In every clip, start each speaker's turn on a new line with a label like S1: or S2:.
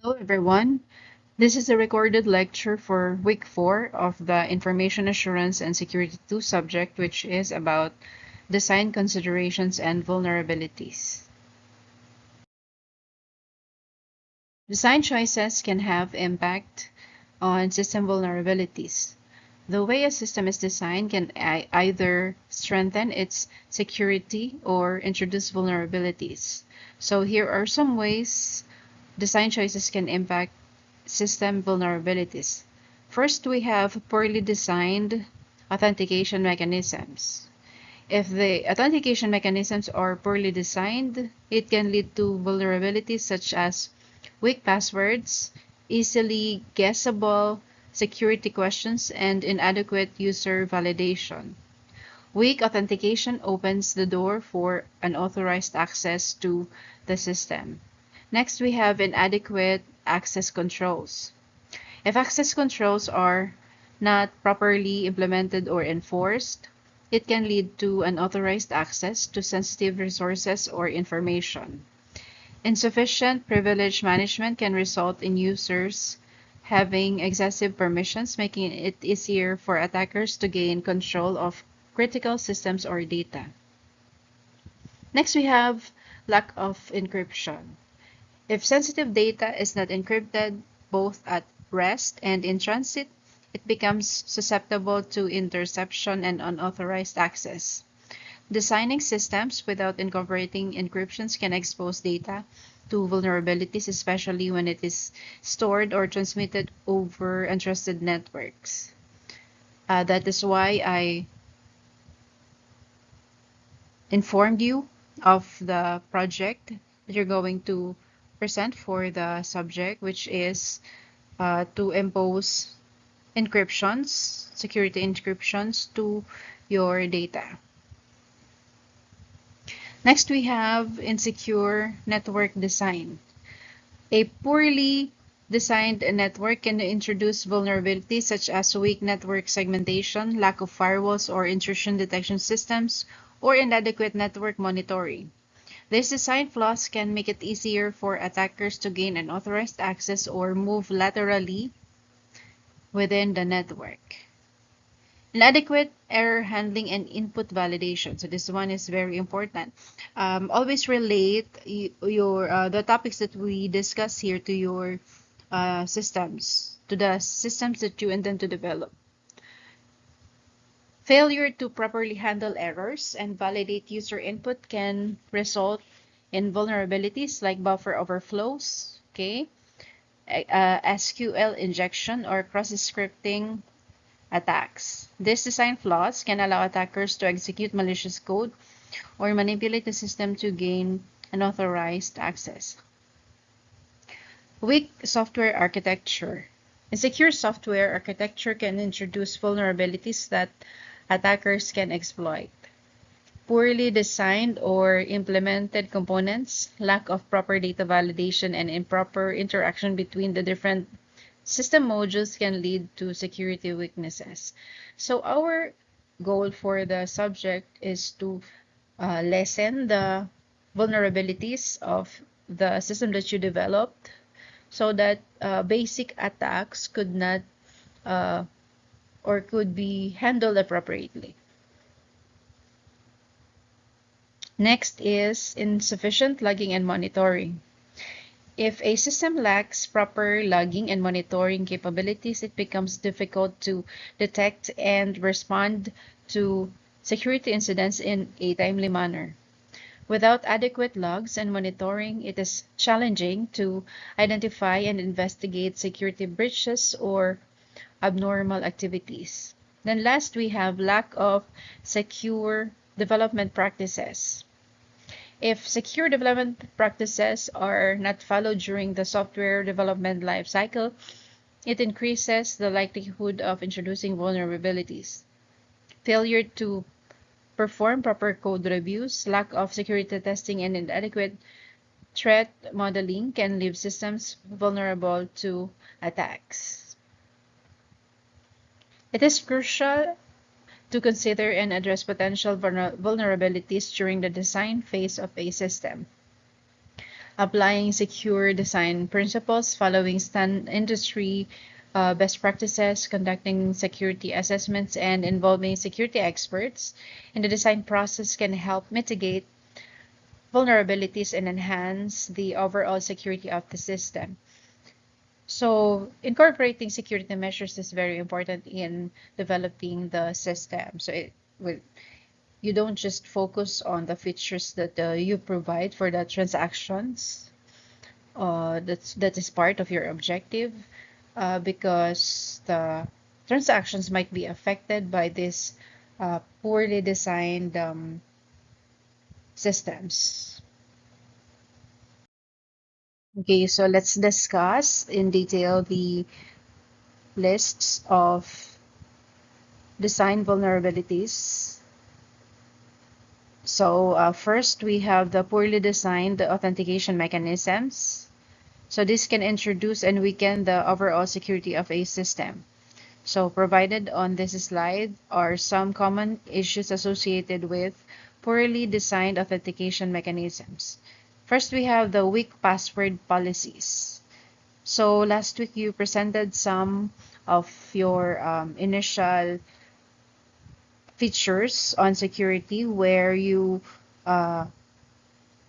S1: Hello, everyone. This is a recorded lecture for week 4 of the Information Assurance and Security 2 subject, which is about design considerations and vulnerabilities. Design choices can have impact on system vulnerabilities. The way a system is designed can either strengthen its security or introduce vulnerabilities. So here are some ways design choices can impact system vulnerabilities. First, we have poorly designed authentication mechanisms. If the authentication mechanisms are poorly designed, it can lead to vulnerabilities such as weak passwords, easily guessable security questions, and inadequate user validation. Weak authentication opens the door for unauthorized access to the system. Next, we have inadequate access controls. If access controls are not properly implemented or enforced, it can lead to unauthorized access to sensitive resources or information. Insufficient privilege management can result in users having excessive permissions, making it easier for attackers to gain control of critical systems or data. Next, we have lack of encryption. If sensitive data is not encrypted both at rest and in transit, it becomes susceptible to interception and unauthorized access. Designing systems without incorporating encryptions can expose data to vulnerabilities, especially when it is stored or transmitted over untrusted networks. That is why I informed you of the project that you're going to present for the subject, which is to impose encryptions, security encryptions to your data. Next, we have insecure network design. A poorly designed network can introduce vulnerabilities such as weak network segmentation, lack of firewalls or intrusion detection systems, or inadequate network monitoring. These design flaws can make it easier for attackers to gain unauthorized access or move laterally within the network. Inadequate error handling and input validation. So this one is very important. Always relate your the topics that we discuss here to your systems, to the systems that you intend to develop. Failure to properly handle errors and validate user input can result in vulnerabilities like buffer overflows, okay, SQL injection, or cross-scripting attacks. These design flaws can allow attackers to execute malicious code or manipulate the system to gain unauthorized access. Weak software architecture. Insecure software architecture can introduce vulnerabilities that attackers can exploit. Poorly designed or implemented components, lack of proper data validation, and improper interaction between the different system modules can lead to security weaknesses. So our goal for the subject is to lessen the vulnerabilities of the system that you developed so that basic attacks could not or could be handled appropriately. Next is insufficient logging and monitoring. If a system lacks proper logging and monitoring capabilities, it becomes difficult to detect and respond to security incidents in a timely manner. Without adequate logs and monitoring, it is challenging to identify and investigate security breaches or abnormal activities. Then last, we have lack of secure development practices. If secure development practices are not followed during the software development lifecycle, it increases the likelihood of introducing vulnerabilities. Failure to perform proper code reviews, lack of security testing, and inadequate threat modeling can leave systems vulnerable to attacks. It is crucial to consider and address potential vulnerabilities during the design phase of a system. applying secure design principles, following industry best practices, conducting security assessments, and involving security experts in the design process can help mitigate vulnerabilities and enhance the overall security of the system. So incorporating security measures is very important in developing the system. So you don't just focus on the features that you provide for the transactions. That is part of your objective, because the transactions might be affected by this poorly designed systems. Okay, so let's discuss in detail the lists of design vulnerabilities. So first, we have the poorly designed authentication mechanisms. So this can introduce and weaken the overall security of a system. So provided on this slide are some common issues associated with poorly designed authentication mechanisms. First, we have the weak password policies. So last week you presented some of your initial features on security where you uh,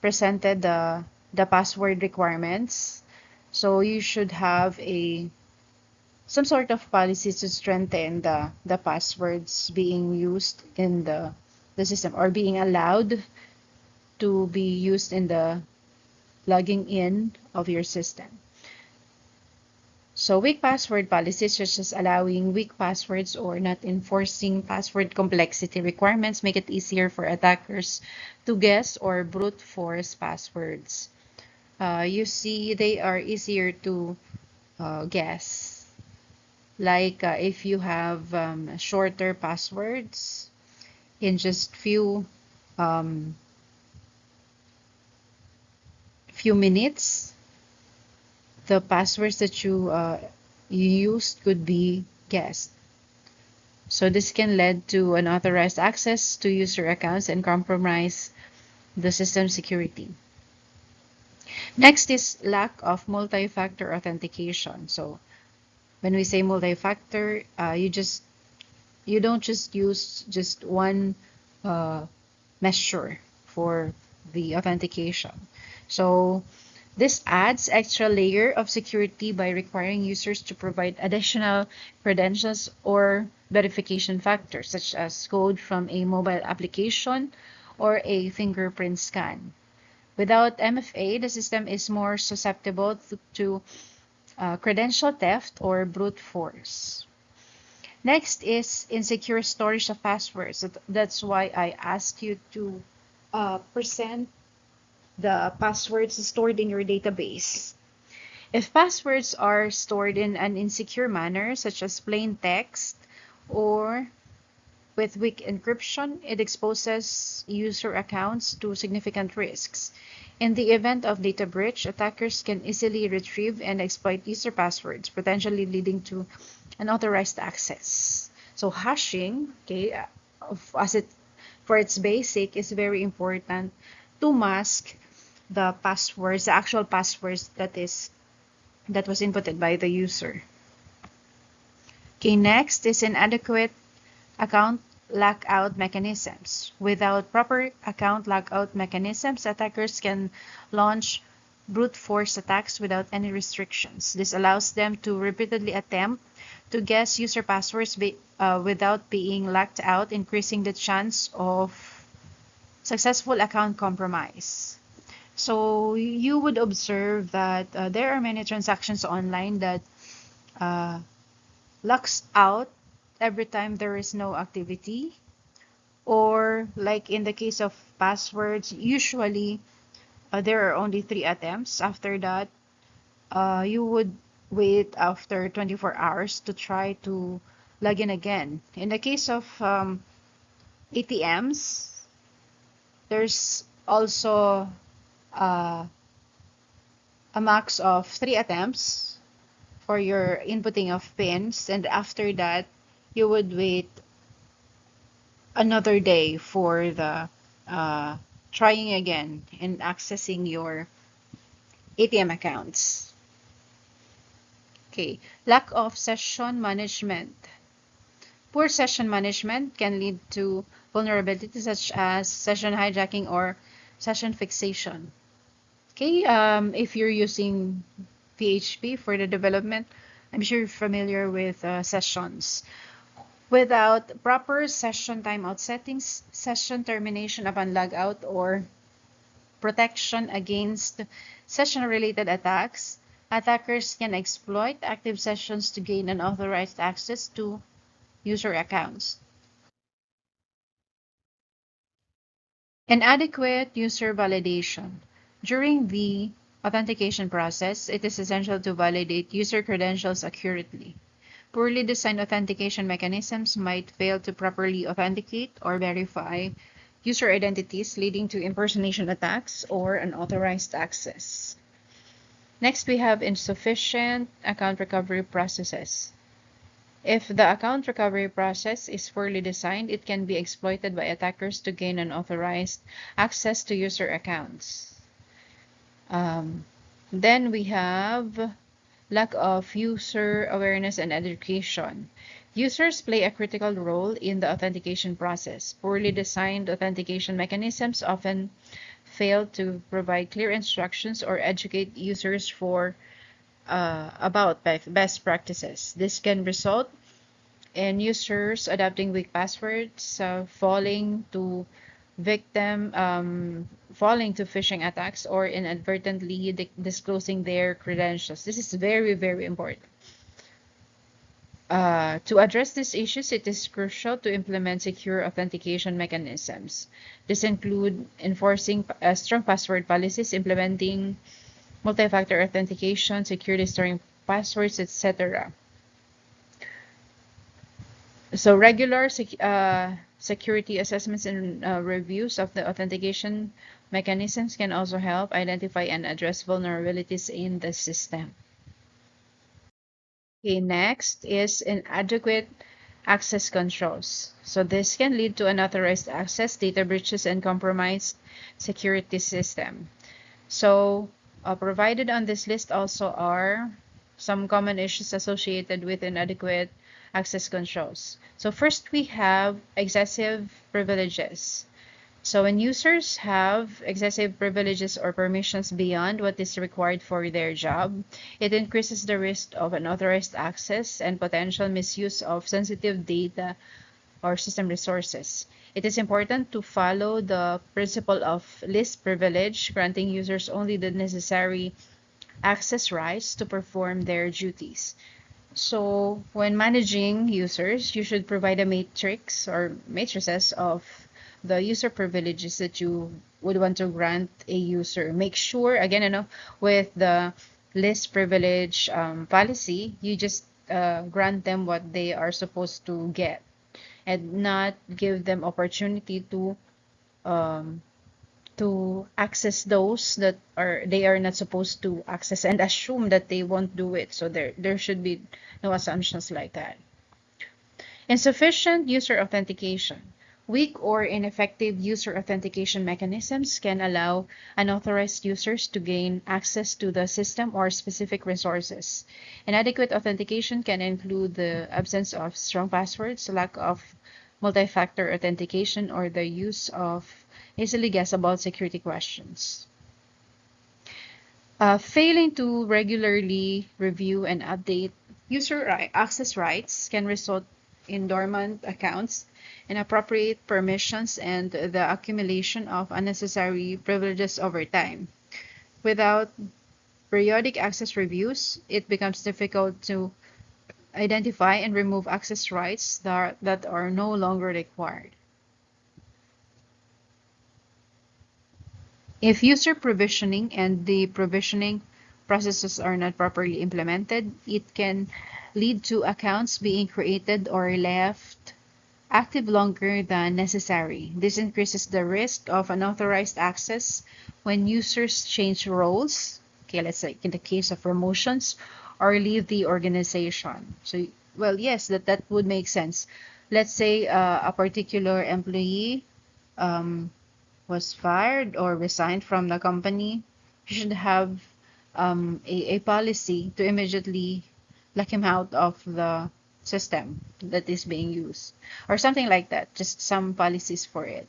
S1: presented the password requirements. So you should have a some sort of policies to strengthen the passwords being used in the system or being allowed to be used in the logging in of your system. So weak password policies such as allowing weak passwords or not enforcing password complexity requirements make it easier for attackers to guess or brute force passwords. You see, they are easier to guess. Like if you have shorter passwords in just um, few minutes, the passwords that you used could be guessed. So this can lead to unauthorized access to user accounts and compromise the system security. Next is lack of multi-factor authentication. So when we say multi-factor, you don't just use just one uh, measure for the authentication. So this adds extra layer of security by requiring users to provide additional credentials or verification factors, such as code from a mobile application or a fingerprint scan. Without MFA, the system is more susceptible to credential theft or brute force. Next is insecure storage of passwords. That's why I asked you to present the passwords stored in your database. If passwords are stored in an insecure manner, such as plain text or with weak encryption, it exposes user accounts to significant risks. In the event of data breach, attackers can easily retrieve and exploit user passwords, potentially leading to unauthorized access. So hashing, okay, as it for its basic, is very important to mask the passwords, the actual passwords that was inputted by the user. Okay, next is inadequate account lockout mechanisms. Without proper account lockout mechanisms, attackers can launch brute force attacks without any restrictions. This allows them to repeatedly attempt to guess user passwords without being locked out, increasing the chance of successful account compromise. So you would observe that there are many transactions online that uh, locks out every time there is no activity, or like in the case of passwords, usually there are only 3 attempts. After that, you would wait after 24 hours to try to log in again. In the case of ATMs, there's also uh, a max of 3 attempts for your inputting of pins, and after that you would wait another day for the uh, trying again and accessing your ATM accounts. Okay, lack of session management. Poor session management can lead to vulnerabilities such as session hijacking or session fixation. Okay, if you're using PHP for the development, I'm sure you're familiar with sessions. Without proper session timeout settings, session termination upon logout, or protection against session-related attacks, attackers can exploit active sessions to gain unauthorized access to user accounts. Inadequate user validation. During the authentication process, it is essential to validate user credentials accurately. Poorly designed authentication mechanisms might fail to properly authenticate or verify user identities, leading to impersonation attacks or unauthorized access. Next, we have insufficient account recovery processes. If the account recovery process is poorly designed, it can be exploited by attackers to gain unauthorized access to user accounts. Um, then we have lack of user awareness and education. Users play a critical role in the authentication process. Poorly designed authentication mechanisms often fail to provide clear instructions or educate users about best practices. This can result in users adopting weak passwords, falling to phishing attacks, or inadvertently disclosing their credentials. This is very, very important. To address these issues, it is crucial to implement secure authentication mechanisms. This include enforcing strong password policies, implementing multi-factor authentication, securely storing passwords, etc. So regular security assessments and reviews of the authentication mechanisms can also help identify and address vulnerabilities in the system. Okay, next is inadequate access controls. So this can lead to unauthorized access, data breaches, and compromised security system. So provided on this list also are some common issues associated with inadequate access controls. So first we have excessive privileges. So when users have excessive privileges or permissions beyond what is required for their job, it increases the risk of unauthorized access and potential misuse of sensitive data or system resources. It is important to follow the principle of least privilege, granting users only the necessary access rights to perform their duties. So when managing users, you should provide a matrix or matrices of the user privileges that you would want to grant a user. Make sure, again, with the list privilege policy, you just grant them what they are supposed to get and not give them opportunity um, to access those that are they are not supposed to access and assume that they won't do it. So there should be no assumptions like that. Insufficient user authentication. Weak or ineffective user authentication mechanisms can allow unauthorized users to gain access to the system or specific resources. Inadequate authentication can include the absence of strong passwords, lack of multi-factor authentication, or the use of easily guessable security questions. Failing to regularly review and update access rights can result in dormant accounts, inappropriate permissions, and the accumulation of unnecessary privileges over time. Without periodic access reviews, it becomes difficult to identify and remove access rights that are no longer required. If user provisioning and the provisioning processes are not properly implemented, it can lead to accounts being created or left active longer than necessary. This increases the risk of unauthorized access when users change roles, okay, let's say in the case of promotions, or leave the organization. So, well, yes, that would make sense. Let's say a particular employee um, was fired or resigned from the company, you should have a policy to immediately lock him out of the system that is being used, or something like that. Just some policies for it.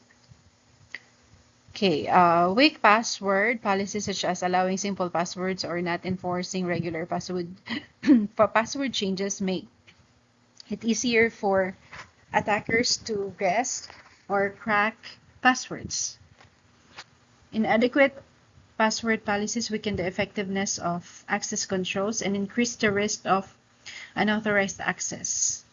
S1: Okay, weak password policies such as allowing simple passwords or not enforcing regular password password changes make it easier for attackers to guess or crack passwords. Inadequate password policies weaken the effectiveness of access controls and increase the risk of unauthorized access.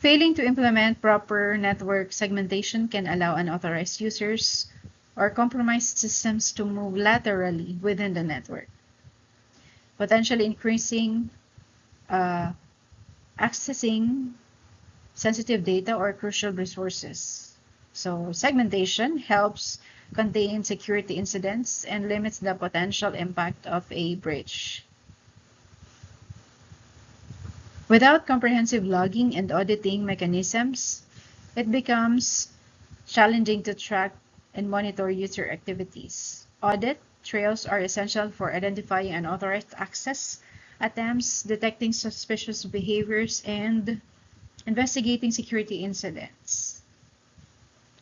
S1: Failing to implement proper network segmentation can allow unauthorized users or compromised systems to move laterally within the network, potentially increasing accessing sensitive data or crucial resources. So segmentation helps contain security incidents and limits the potential impact of a breach. Without comprehensive logging and auditing mechanisms, it becomes challenging to track and monitor user activities. Audit trails are essential for identifying unauthorized access attempts, detecting suspicious behaviors, and investigating security incidents.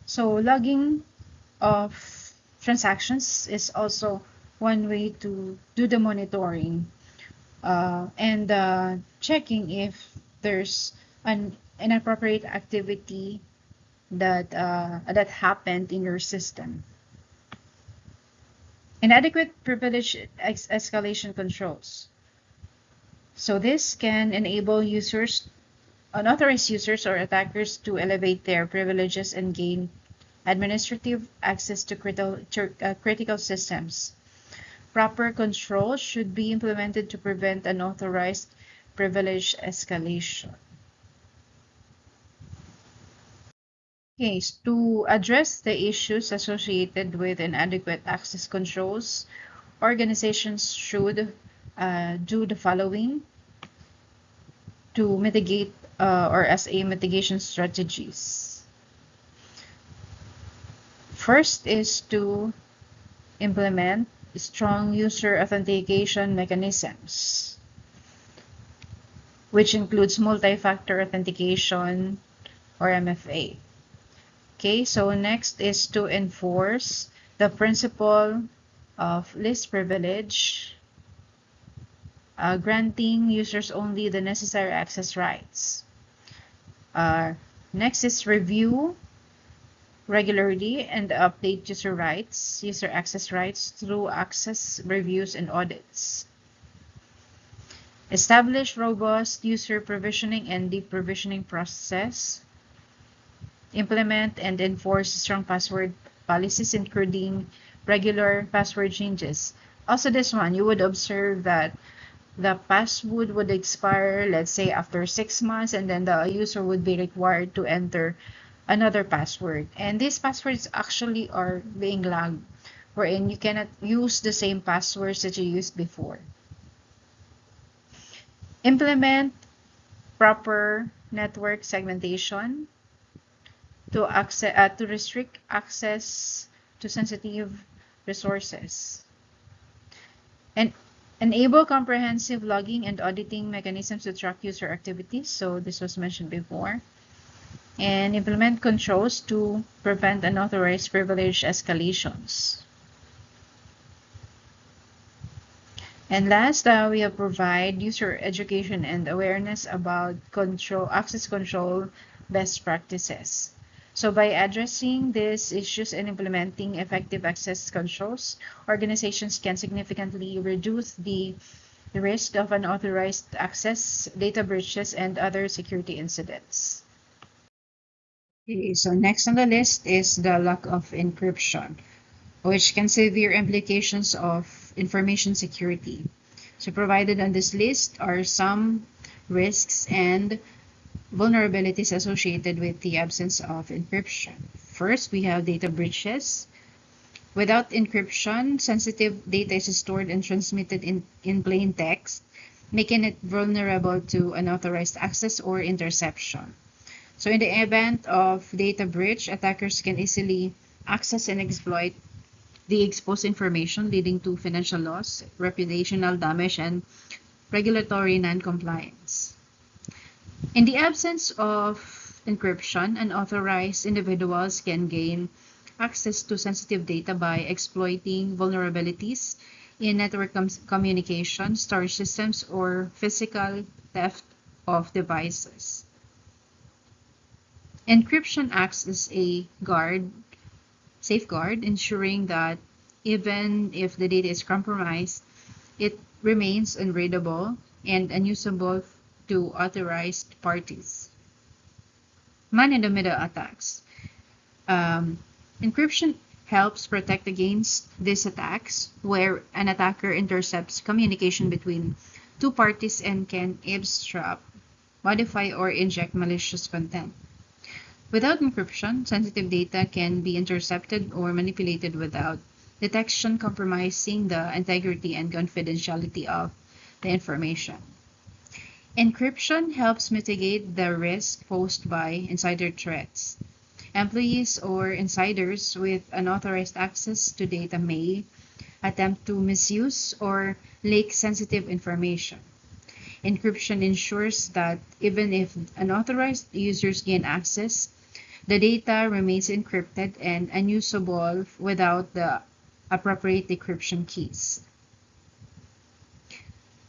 S1: So logging of transactions is also one way to do the monitoring and checking if there's an inappropriate activity that happened in your system. Inadequate privilege escalation controls. So this can enable unauthorized users or attackers to elevate their privileges and gain administrative access to critical systems. Proper control should be implemented to prevent unauthorized privilege escalation. Okay, to address the issues associated with inadequate access controls, organizations should do the following to mitigate or as a mitigation strategies. First is to implement strong user authentication mechanisms, which includes multi-factor authentication or MFA. Okay, so next is to enforce the principle of least privilege, granting users only the necessary access rights. Next is review regularly and update user access rights through access reviews and audits. Establish robust user provisioning and deprovisioning process. Implement and enforce strong password policies, including regular password changes. Also, this one, you would observe that the password would expire, let's say, after 6 months, and then the user would be required to enter another password. And these passwords actually are being lagged, wherein you cannot use the same passwords that you used before. Implement proper network segmentation to restrict access to sensitive resources. And enable comprehensive logging and auditing mechanisms to track user activities. So this was mentioned before. And implement controls to prevent unauthorized privilege escalations. And last, we have provide user education and awareness about access control best practices. So by addressing these issues and implementing effective access controls, organizations can significantly reduce the risk of unauthorized access, data breaches, and other security incidents. Okay, so next on the list is the lack of encryption, which can severe implications of information security. So provided on this list are some risks and vulnerabilities associated with the absence of encryption. First, we have data breaches. Without encryption, sensitive data is stored and transmitted in plain text, making it vulnerable to unauthorized access or interception. So in the event of data breach, attackers can easily access and exploit the exposed information, leading to financial loss, reputational damage, and regulatory non-compliance. In the absence of encryption, unauthorized individuals can gain access to sensitive data by exploiting vulnerabilities in network communication, storage systems, or physical theft of devices. Encryption acts as a safeguard, ensuring that even if the data is compromised, it remains unreadable and unusable to authorized parties. Man-in-the-middle attacks. Um, Encryption helps protect against these attacks, where an attacker intercepts communication between two parties and can eavesdrop, modify, or inject malicious content. Without encryption, sensitive data can be intercepted or manipulated without detection, compromising the integrity and confidentiality of the information. Encryption helps mitigate the risk posed by insider threats. Employees or insiders with unauthorized access to data may attempt to misuse or leak sensitive information. Encryption ensures that even if unauthorized users gain access, the data remains encrypted and unusable without the appropriate decryption keys.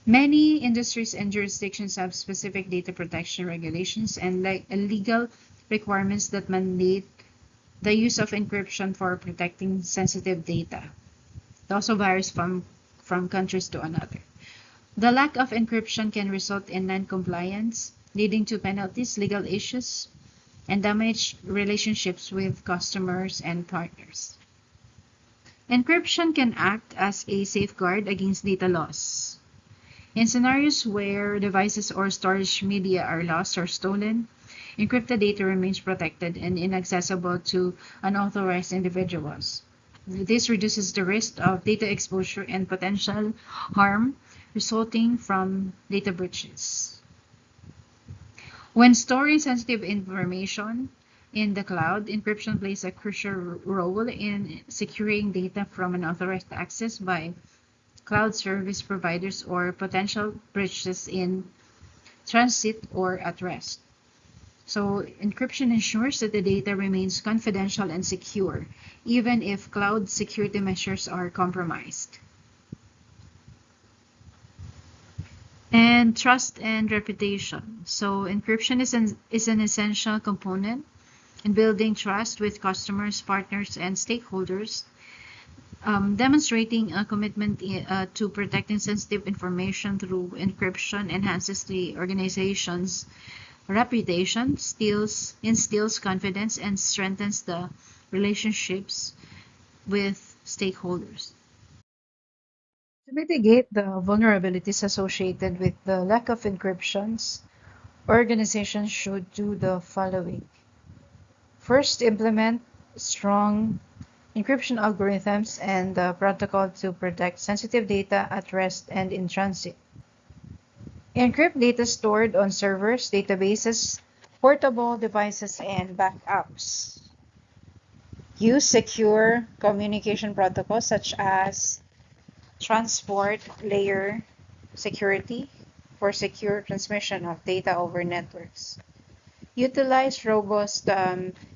S1: Many industries and jurisdictions have specific data protection regulations and legal requirements that mandate the use of encryption for protecting sensitive data. It also varies from countries to another. The lack of encryption can result in non-compliance, leading to penalties, legal issues, and damaged relationships with customers and partners. Encryption can act as a safeguard against data loss. In scenarios where devices or storage media are lost or stolen, encrypted data remains protected and inaccessible to unauthorized individuals. This reduces the risk of data exposure and potential harm resulting from data breaches. When storing sensitive information in the cloud, encryption plays a crucial role in securing data from unauthorized access by cloud service providers or potential breaches in transit or at rest. So encryption ensures that the data remains confidential and secure, even if cloud security measures are compromised. And trust and reputation. So encryption is an essential component in building trust with customers, partners, and stakeholders. Demonstrating a commitment to protecting sensitive information through encryption enhances the organization's reputation, instills confidence, and strengthens the relationships with stakeholders. To mitigate the vulnerabilities associated with the lack of encryptions, organizations should do the following. First, implement strong encryption algorithms and the protocol to protect sensitive data at rest and in transit. Encrypt data stored on servers, databases, portable devices, and backups. Use secure communication protocols such as transport layer security for secure transmission of data over networks. Utilize robust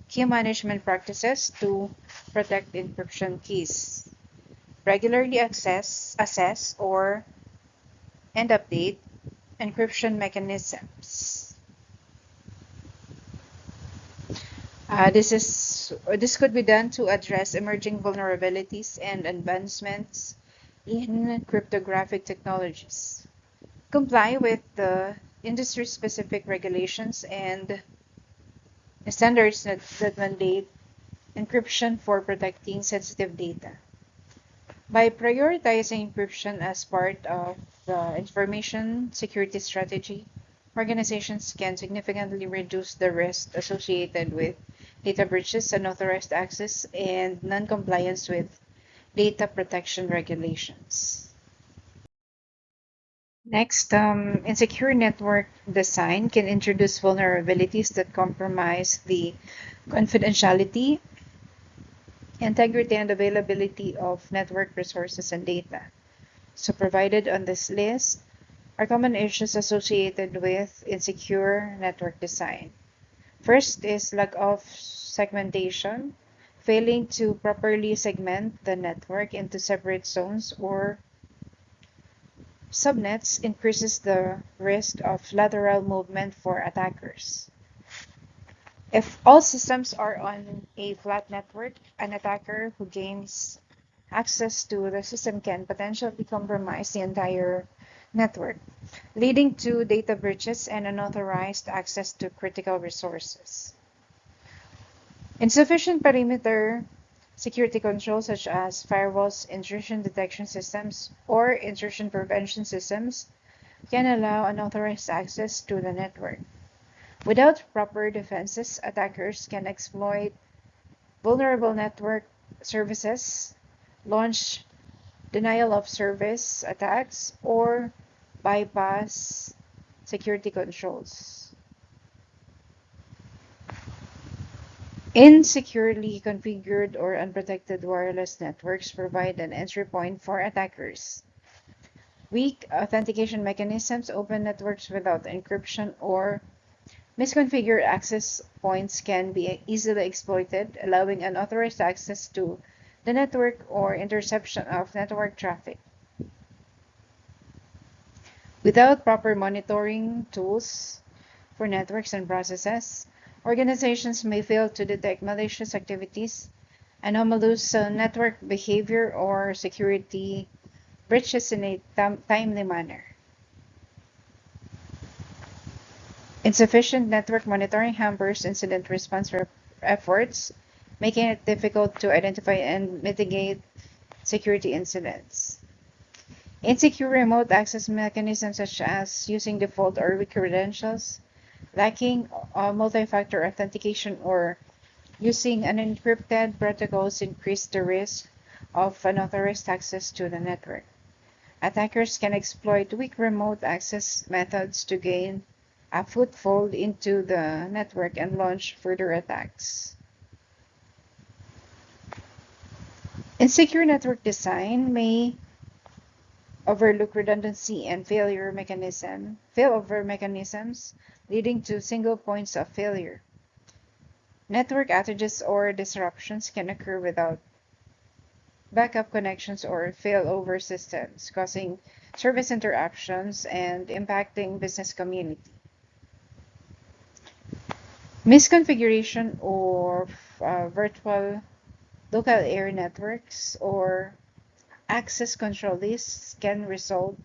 S1: key management practices to protect encryption keys. Regularly assess, or and update encryption mechanisms. This could be done to address emerging vulnerabilities and advancements in cryptographic technologies. Comply with the industry-specific regulations and standards that mandate encryption for protecting sensitive data. By prioritizing encryption as part of the information security strategy, organizations can significantly reduce the risk associated with data breaches, unauthorized access, and non-compliance with data protection regulations. Next, insecure network design can introduce vulnerabilities that compromise the confidentiality
S2: integrity and availability of network resources and data. So provided on this list are common issues associated with insecure network design. First is lack of segmentation, failing to properly segment the network into separate zones or subnets increases the risk of lateral movement for attackers. If all systems are on a flat network, an attacker who gains access to the system can potentially compromise the entire network, leading to data breaches and unauthorized access to critical resources. Insufficient perimeter security controls such as firewalls, intrusion detection systems, or intrusion prevention systems can allow unauthorized access to the network. Without proper defenses, attackers can exploit vulnerable network services, launch denial of service attacks, or bypass security controls. Insecurely configured or unprotected wireless networks provide an entry point for attackers. Weak authentication mechanisms open networks without encryption or misconfigured access points can be easily exploited, allowing unauthorized access to the network or interception of network traffic. Without proper monitoring tools for networks and processes, organizations may fail to detect malicious activities, anomalous network behavior, or security breaches in a timely manner. Insufficient network monitoring hampers incident response efforts, making it difficult to identify and mitigate security incidents. Insecure remote access mechanisms such as using default or weak credentials, lacking multi-factor authentication, or using unencrypted protocols increase the risk of unauthorized access to the network. Attackers can exploit weak remote access methods to gain a foothold into the network and launch further attacks. Insecure network design may overlook redundancy and failover mechanisms, leading to single points of failure. Network outages or disruptions can occur without backup connections or failover systems, causing service interruptions and impacting business community. Misconfiguration of virtual local area networks or access control lists can result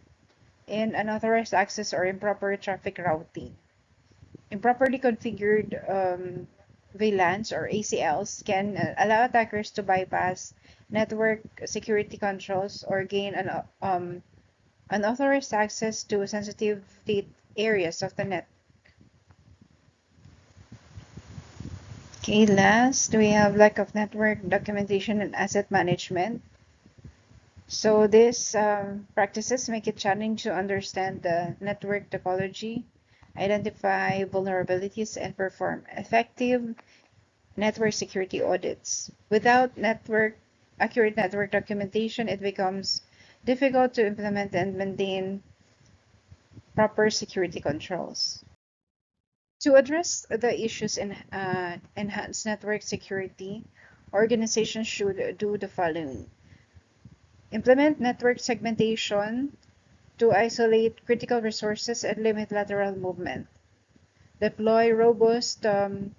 S2: in unauthorized access or improper traffic routing. Improperly configured VLANs or ACLs can allow attackers to bypass network security controls or gain unauthorized access to sensitive areas of the net. Okay, last we have lack of network documentation and asset management. So these practices make it challenging to understand the network topology, identify vulnerabilities, and perform effective network security audits. Without accurate network documentation, it becomes difficult to implement and maintain proper security controls. To address the issues in enhanced network security, organizations should do the following. Implement network segmentation to isolate critical resources and limit lateral movement. Deploy robust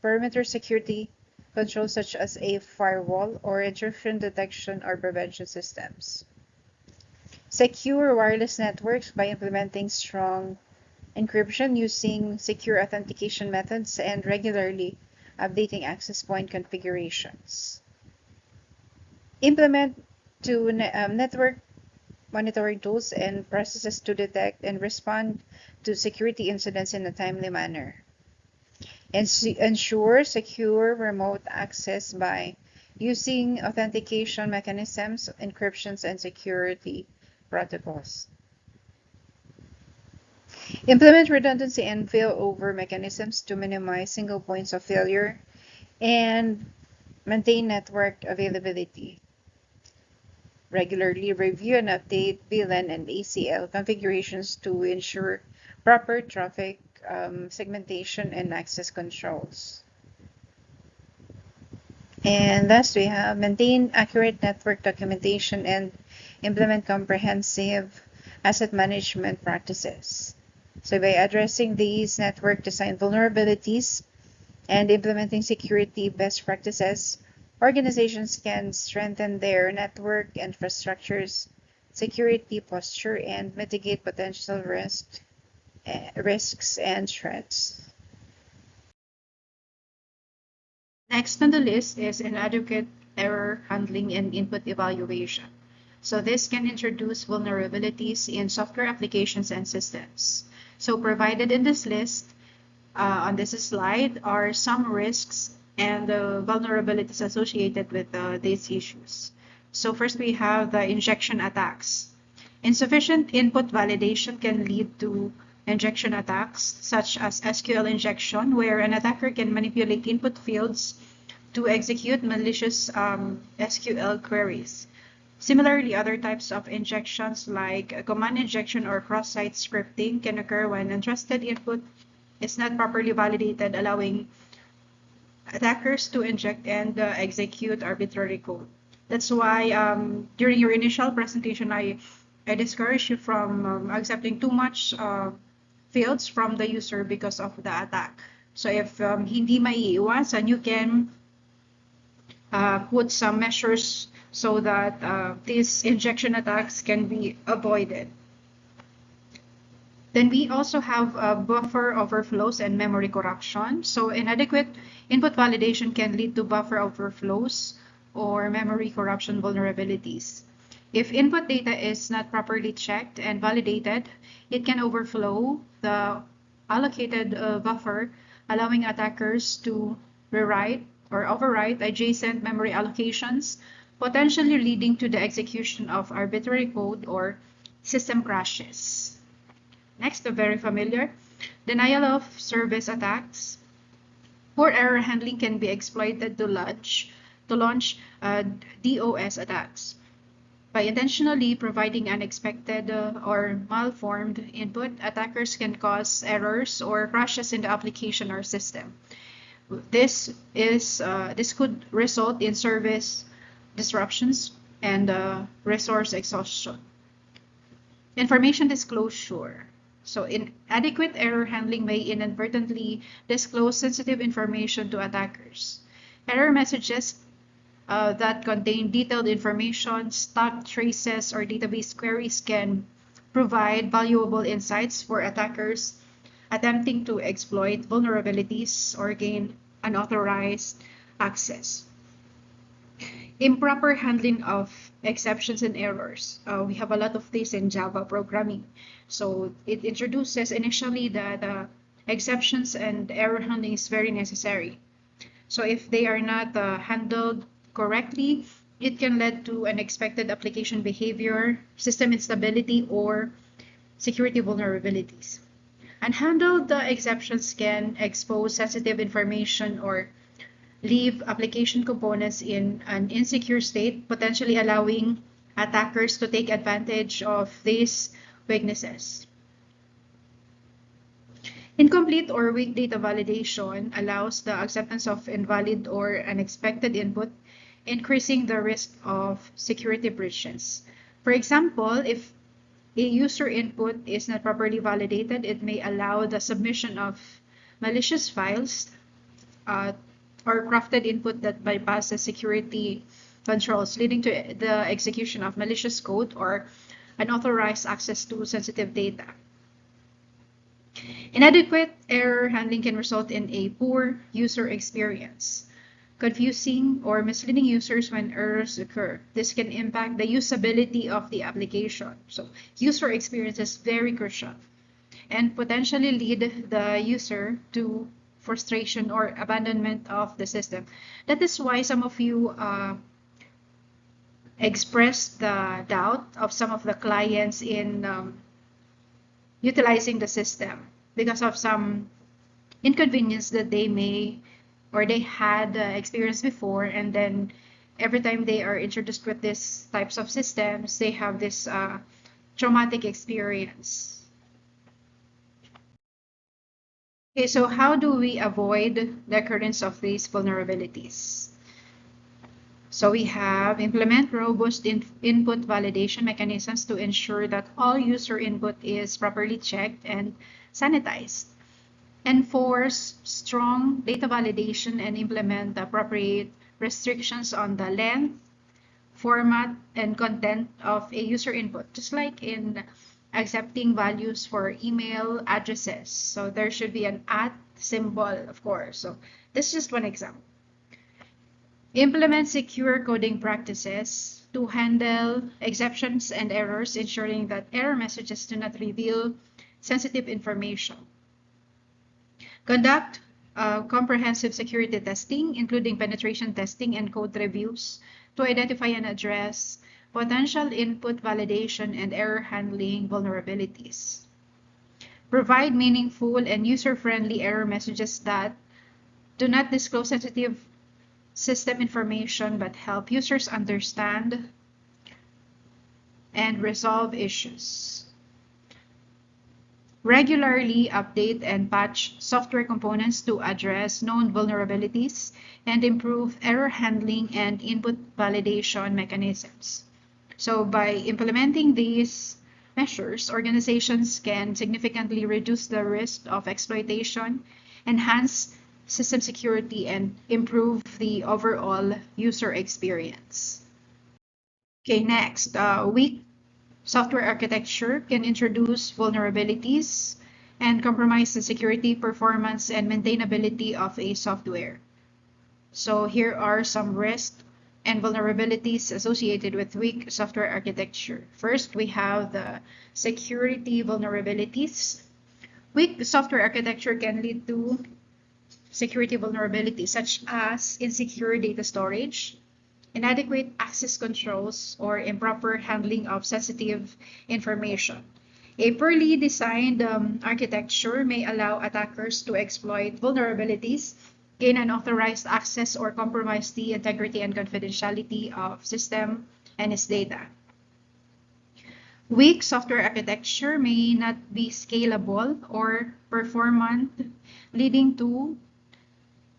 S2: perimeter security controls such as a firewall or intrusion detection or prevention systems. Secure wireless networks by implementing strong encryption using secure authentication methods and regularly updating access point configurations. Implement network monitoring tools and processes to detect and respond to security incidents in a timely manner. Ensure secure remote access by using authentication mechanisms, encryptions, and security protocols. Implement redundancy and failover mechanisms to minimize single points of failure. And Maintain network availability. Regularly review and update VLAN and ACL configurations to ensure proper traffic segmentation and access controls. And last, we have maintain accurate network documentation and implement comprehensive asset management practices. So by addressing these network design vulnerabilities and implementing security best practices, organizations can strengthen their network infrastructure's security posture and mitigate potential risks and threats.
S1: Next on the list is inadequate error handling and input evaluation. So this can introduce vulnerabilities in software applications and systems. So provided in this list, on this slide are some risks and the vulnerabilities associated with these issues. So first we have the injection attacks. Insufficient input validation can lead to injection attacks, such as SQL injection, where an attacker can manipulate input fields to execute malicious SQL queries. Similarly, other types of injections like command injection or cross-site scripting can occur when untrusted input is not properly validated, allowing attackers to inject and execute arbitrary code. That's why during your initial presentation, I discourage you from accepting too much fields from the user because of the attack. So if hindi maiiwasan, you can put some measures so that these injection attacks can be avoided. Then we also have buffer overflows and memory corruption. So inadequate input validation can lead to buffer overflows or memory corruption vulnerabilities. If input data is not properly checked and validated, it can overflow the allocated buffer, allowing attackers to rewrite or overwrite adjacent memory allocations, potentially leading to the execution of arbitrary code or system crashes. Next, the very familiar denial of service attacks. Poor error handling can be exploited to launch DOS attacks. By intentionally providing unexpected or malformed input, attackers can cause errors or crashes in the application or system. This could result in service disruptions and resource exhaustion. Information disclosure. So inadequate error handling may inadvertently disclose sensitive information to attackers. Error messages that contain detailed information, stock traces, or database queries can provide valuable insights for attackers attempting to exploit vulnerabilities or gain unauthorized access. Improper handling of exceptions and errors. We have a lot of this in Java programming. So it introduces initially that exceptions and error handling is very necessary. So if they are not handled correctly, it can lead to unexpected application behavior, system instability, or security vulnerabilities. Unhandled exceptions can expose sensitive information or leave application components in an insecure state, potentially allowing attackers to take advantage of these weaknesses. Incomplete or weak data validation allows the acceptance of invalid or unexpected input, increasing the risk of security breaches. For example, if a user input is not properly validated, it may allow the submission of malicious files uh, or crafted input that bypasses security controls, leading to the execution of malicious code or unauthorized access to sensitive data. Inadequate error handling can result in a poor user experience, confusing or misleading users when errors occur. This can impact the usability of the application. So user experience is very crucial and potentially lead the user to frustration or abandonment of the system. That is why some of you expressed the doubt of some of the clients in utilizing the system because of some inconvenience that they may or they had experience before, and then every time they are introduced with these types of systems, they have this traumatic experience. Okay, so how do we avoid the occurrence of these vulnerabilities? So we have implement robust input validation mechanisms to ensure that all user input is properly checked and sanitized. Enforce strong data validation and implement appropriate restrictions on the length, format, and content of a user input, just like in accepting values for email addresses. So there should be an at symbol, of course. So this is just one example. Implement secure coding practices to handle exceptions and errors, ensuring that error messages do not reveal sensitive information. Conduct comprehensive security testing, including penetration testing and code reviews, to identify and address potential input validation and error handling vulnerabilities. Provide meaningful and user-friendly error messages that do not disclose sensitive system information but help users understand and resolve issues. Regularly update and patch software components to address known vulnerabilities and improve error handling and input validation mechanisms. So by implementing these measures, organizations can significantly reduce the risk of exploitation, enhance system security, and improve the overall user experience. Okay, next, weak software architecture can introduce vulnerabilities and compromise the security, performance, and maintainability of a software. So here are some risks and vulnerabilities associated with weak software architecture. First, we have the security vulnerabilities. Weak software architecture can lead to security vulnerabilities such as insecure data storage, inadequate access controls, or improper handling of sensitive information. A poorly designed architecture may allow attackers to exploit vulnerabilities, gain unauthorized access, or compromise the integrity and confidentiality of system and its data. Weak software architecture may not be scalable or performant, leading to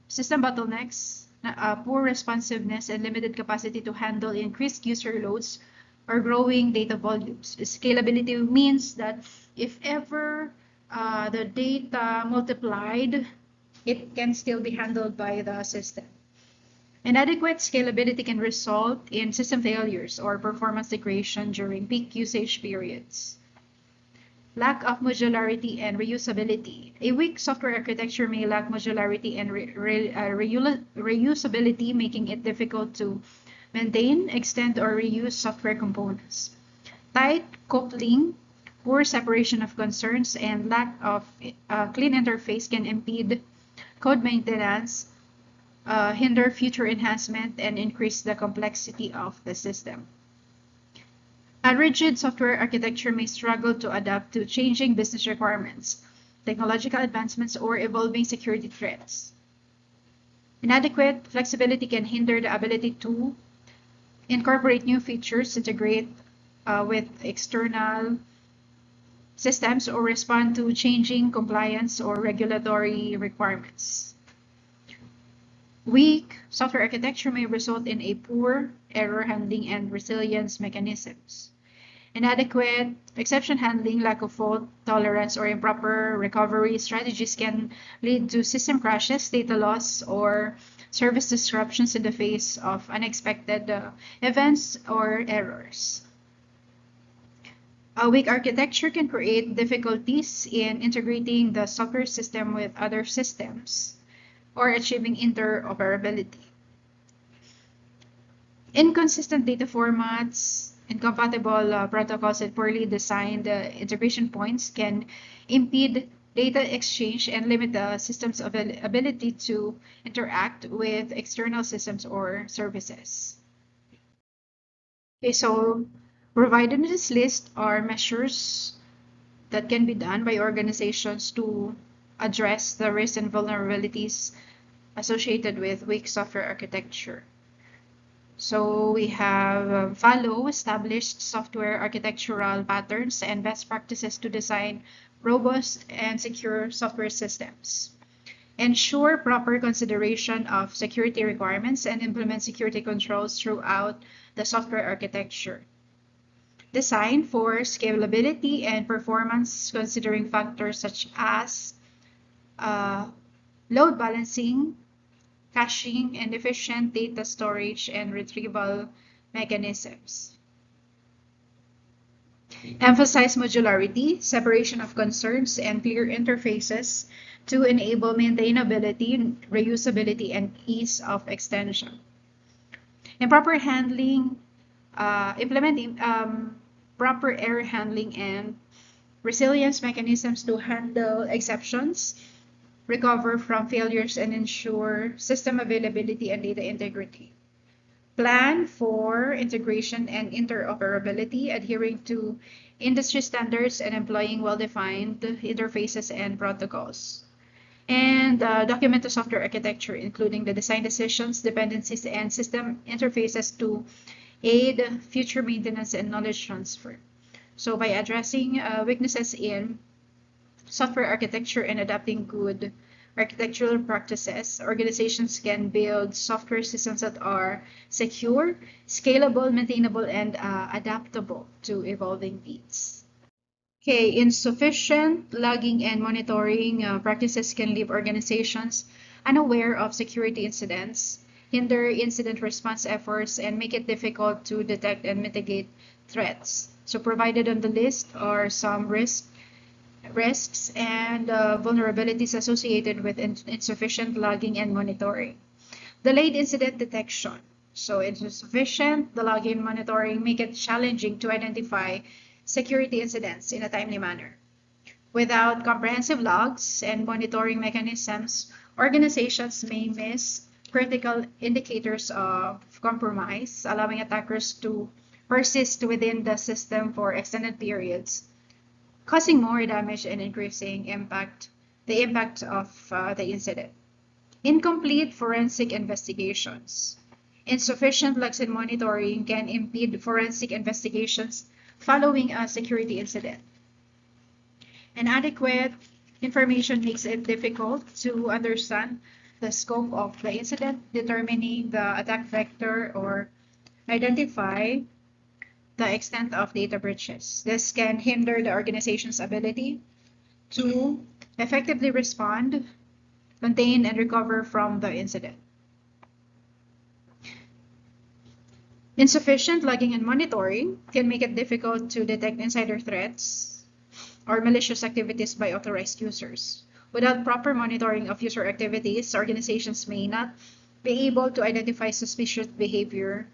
S1: system bottlenecks, poor responsiveness, and limited capacity to handle increased user loads or growing data volumes. Scalability means that if ever the data multiplied, it can still be handled by the system. Inadequate scalability can result in system failures or performance degradation during peak usage periods. Lack of modularity and reusability. A weak software architecture may lack modularity and reusability, making it difficult to maintain, extend, or reuse software components. Tight coupling, poor separation of concerns, and lack of clean interface can impede code maintenance, hinder future enhancement, and increase the complexity of the system. A rigid software architecture may struggle to adapt to changing business requirements, technological advancements, or evolving security threats. Inadequate flexibility can hinder the ability to incorporate new features, integrate with external systems, or respond to changing compliance or regulatory requirements. Weak software architecture may result in a poor error handling and resilience mechanisms. Inadequate exception handling, lack of fault tolerance, or improper recovery strategies can lead to system crashes, data loss, or service disruptions in the face of unexpected events or errors. A weak architecture can create difficulties in integrating the software system with other systems or achieving interoperability. Inconsistent data formats, incompatible protocols, and poorly designed integration points can impede data exchange and limit the system's ability to interact with external systems or services. Okay, so provided in this list are measures that can be done by organizations to address the risks and vulnerabilities associated with weak software architecture. So we have follow established software architectural patterns and best practices to design robust and secure software systems. Ensure proper consideration of security requirements and implement security controls throughout the software architecture. Design for scalability and performance considering factors such as uh, load balancing, caching, and efficient data storage and retrieval mechanisms. Emphasize modularity, separation of concerns, and clear interfaces to enable maintainability, reusability, and ease of extension. Improper handling, implementing proper error handling and resilience mechanisms to handle exceptions, recover from failures, and ensure system availability and data integrity. Plan for integration and interoperability, adhering to industry standards and employing well-defined interfaces and protocols. And document the software architecture, including the design decisions, dependencies, and system interfaces to aid future maintenance and knowledge transfer. So by addressing weaknesses in software architecture and adapting good architectural practices, organizations can build software systems that are secure, scalable, maintainable, and adaptable to evolving needs. Okay, insufficient logging and monitoring practices can leave organizations unaware of security incidents, hinder incident response efforts, and make it difficult to detect and mitigate threats. So provided on the list are some risks and vulnerabilities associated with insufficient logging and monitoring. Delayed incident detection. So insufficient the logging and monitoring make it challenging to identify security incidents in a timely manner. Without comprehensive logs and monitoring mechanisms, organizations may miss critical indicators of compromise, allowing attackers to persist within the system for extended periods, causing more damage and increasing the impact of the incident. Incomplete forensic investigations. Insufficient logs and monitoring can impede forensic investigations following a security incident. Inadequate information makes it difficult to understand the scope of the incident, determining the attack vector, or identify the extent of data breaches. This can hinder the organization's ability to effectively respond, contain, and recover from the incident. Insufficient logging and monitoring can make it difficult to detect insider threats or malicious activities by authorized users. Without proper monitoring of user activities, organizations may not be able to identify suspicious behavior,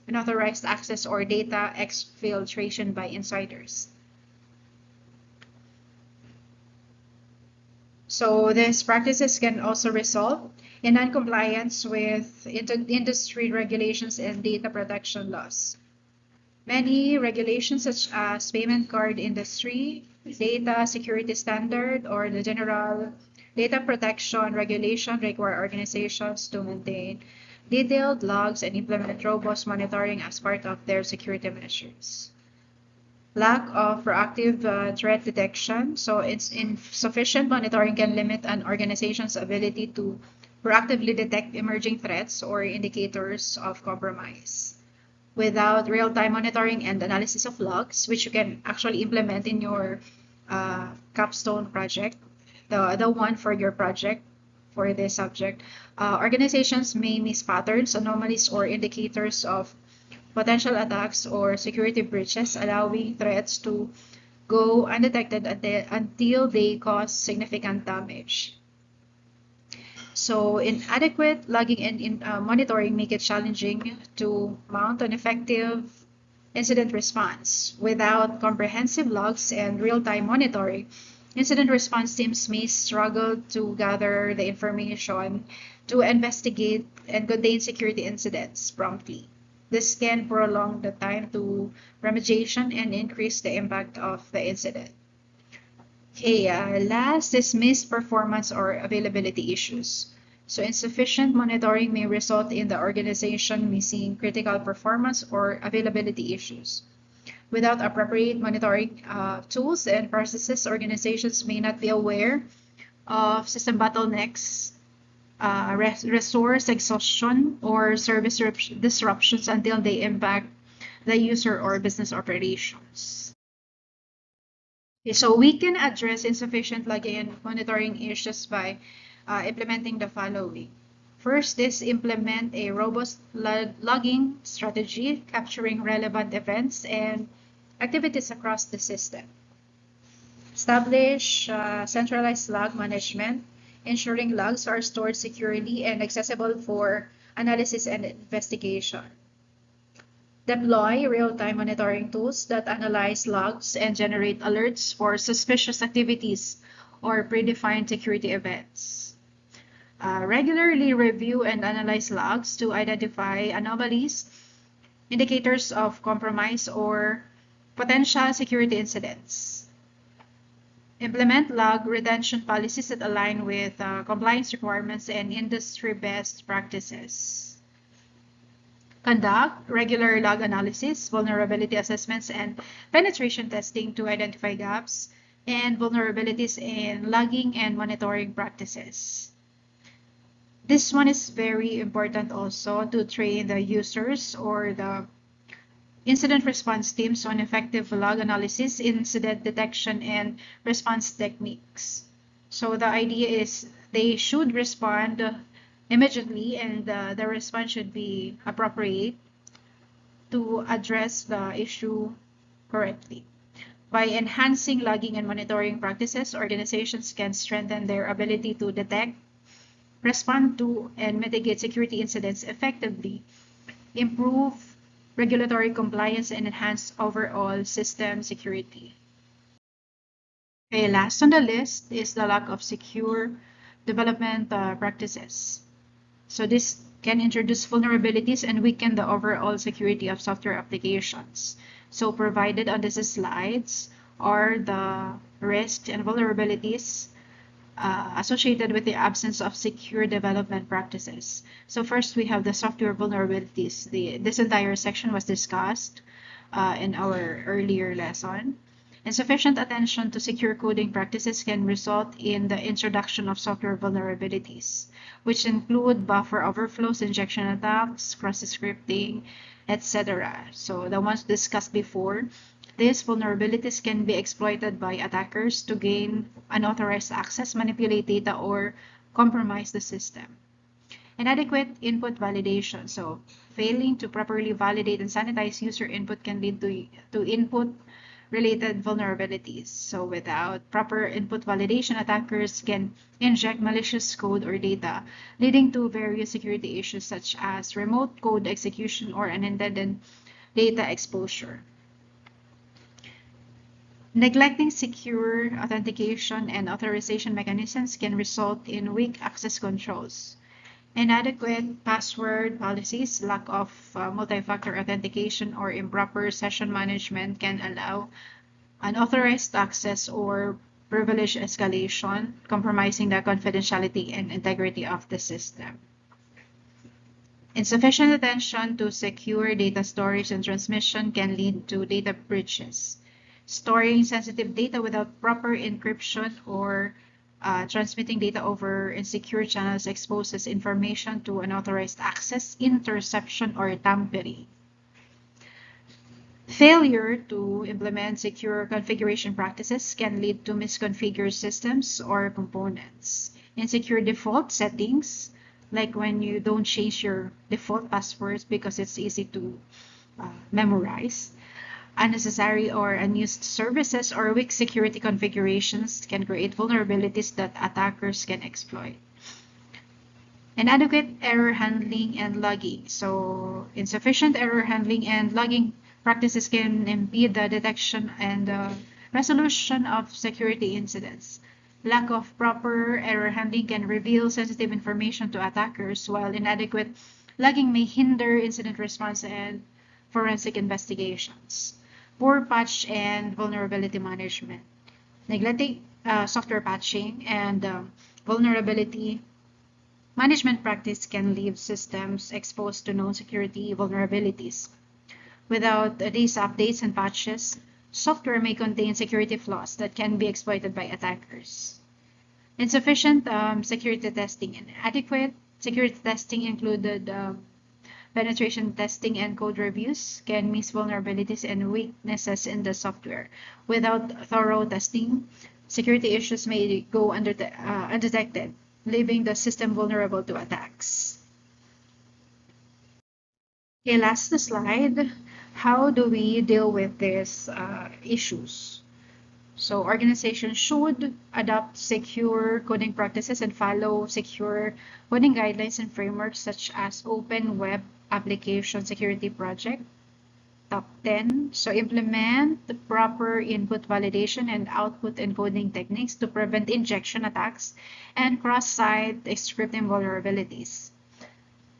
S1: unauthorized access, or data exfiltration by insiders. So these practices can also result in non-compliance with industry regulations and data protection laws. Many regulations such as payment card industry, data security standard, or the general data protection regulation require organizations to maintain detailed logs and implement robust monitoring as part of their security measures. Lack of proactive threat detection. So it's insufficient monitoring can limit an organization's ability to proactively detect emerging threats or indicators of compromise. Without real-time monitoring and analysis of logs, which you can actually implement in your capstone project, the one for your project for this subject, organizations may miss patterns, anomalies, or indicators of potential attacks or security breaches, allowing threats to go undetected until they cause significant damage. So inadequate logging and monitoring make it challenging to mount an effective incident response. Without comprehensive logs and real-time monitoring, incident response teams may struggle to gather the information to investigate and contain security incidents promptly. This can prolong the time to remediation and increase the impact of the incident. Okay, last is missed performance or availability issues. So insufficient monitoring may result in the organization missing critical performance or availability issues. Without appropriate monitoring tools and processes, organizations may not be aware of system bottlenecks, resource exhaustion, or service disruptions until they impact the user or business operations. Okay, so we can address insufficient logging and monitoring issues by implementing the following. First is implement a robust logging strategy capturing relevant events and activities across the system. Establish centralized log management, ensuring logs are stored securely and accessible for analysis and investigation. Deploy real-time monitoring tools that analyze logs and generate alerts for suspicious activities or predefined security events. Regularly review and analyze logs to identify anomalies, indicators of compromise, or potential security incidents. Implement log retention policies that align with compliance requirements and industry best practices. Conduct regular log analysis, vulnerability assessments, and penetration testing to identify gaps and vulnerabilities in logging and monitoring practices. This one is very important also to train the users or the incident response teams on effective log analysis, incident detection, and response techniques. So the idea is they should respond immediately, and the response should be appropriate to address the issue correctly. By enhancing logging and monitoring practices, organizations can strengthen their ability to detect, respond to, and mitigate security incidents effectively, improve regulatory compliance, and enhance overall system security. Okay, last on the list is the lack of secure development practices. So this can introduce vulnerabilities and weaken the overall security of software applications. So provided on these slides are the risks and vulnerabilities associated with the absence of secure development practices. So first we have the software vulnerabilities. This entire section was discussed in our earlier lesson. Insufficient attention to secure coding practices can result in the introduction of software vulnerabilities, which include buffer overflows, injection attacks, cross-scripting, etc. So the ones discussed before, these vulnerabilities can be exploited by attackers to gain unauthorized access, manipulate data, or compromise the system. Inadequate input validation. So failing to properly validate and sanitize user input can lead to input related vulnerabilities. So without proper input validation, attackers can inject malicious code or data, leading to various security issues such as remote code execution or unintended data exposure. Neglecting secure authentication and authorization mechanisms can result in weak access controls. Inadequate password policies, lack of multi-factor authentication, or improper session management can allow unauthorized access or privilege escalation, compromising the confidentiality and integrity of the system. Insufficient attention to secure data storage and transmission can lead to data breaches. Storing sensitive data without proper encryption or transmitting data over insecure channels exposes information to unauthorized access, interception, or tampering. Failure to implement secure configuration practices can lead to misconfigured systems or components. Insecure default settings, like when you don't change your default passwords because it's easy to memorize. Unnecessary or unused services or weak security configurations can create vulnerabilities that attackers can exploit. Inadequate error handling and logging. So insufficient error handling and logging practices can impede the detection and resolution of security incidents. Lack of proper error handling can reveal sensitive information to attackers, while inadequate logging may hinder incident response and forensic investigations. Poor patch and vulnerability management. Neglecting software patching and vulnerability Management practice can leave systems exposed to known security vulnerabilities. Without these updates and patches, software may contain security flaws that can be exploited by attackers. Insufficient security testing. Inadequate security testing included penetration testing and code reviews can miss vulnerabilities and weaknesses in the software. Without thorough testing, security issues may go undetected, leaving the system vulnerable to attacks. Okay, last slide. How do we deal with these issues? So organizations should adopt secure coding practices and follow secure coding guidelines and frameworks such as Open Web Application Security Project, Top 10. So implement the proper input validation and output encoding techniques to prevent injection attacks and cross-site scripting vulnerabilities.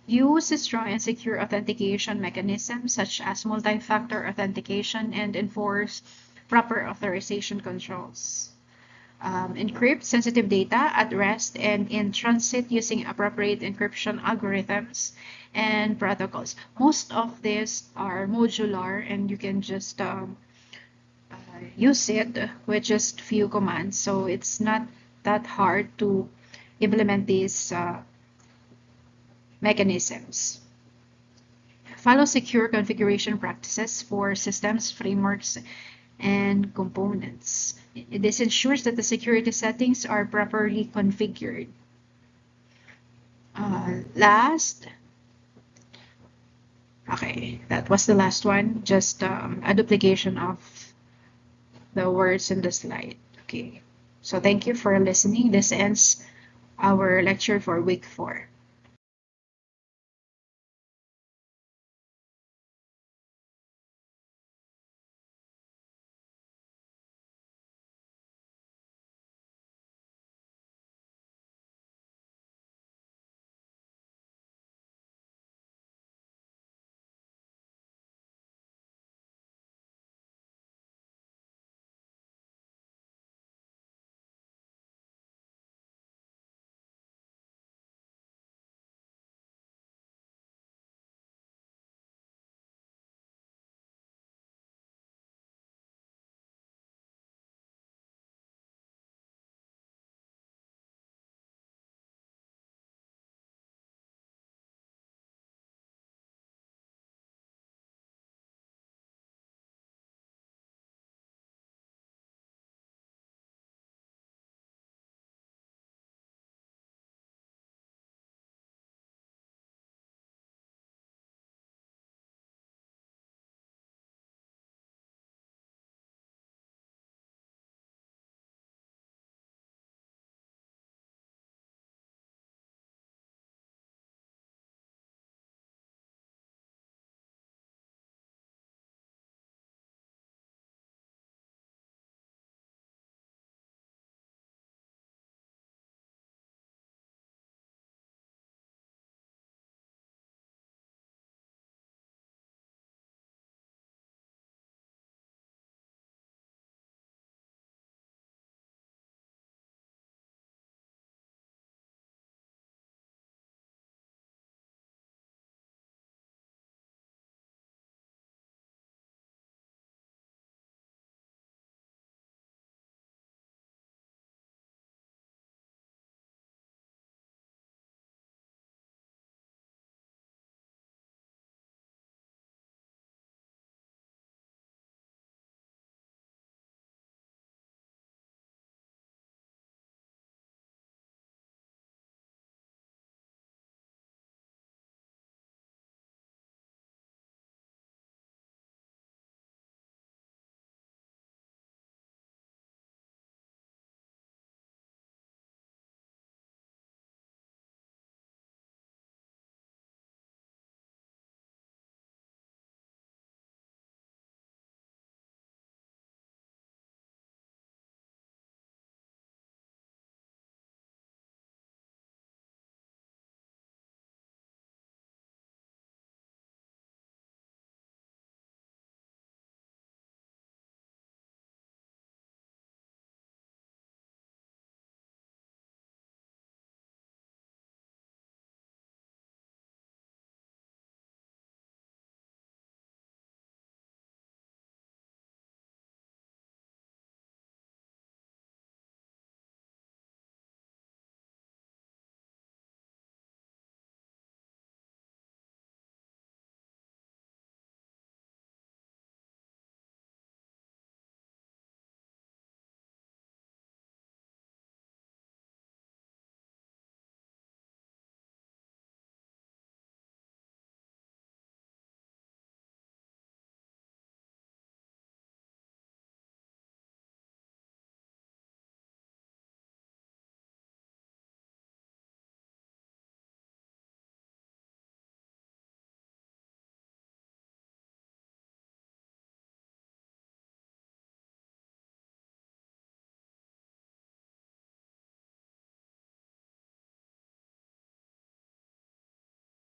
S1: Use strong and secure authentication mechanisms such as multi-factor authentication and enforce proper authorization controls. Encrypt sensitive data at rest and in transit using appropriate encryption algorithms and protocols. Most of these are modular and you can just use it with just few commands. So it's not that hard to implement these mechanisms. Follow secure configuration practices for systems, frameworks, and components. This ensures that the security settings are properly configured. Last, okay, that was the last one, just a duplication of the words in the slide. Okay, so thank you for listening. This ends our lecture for week 4.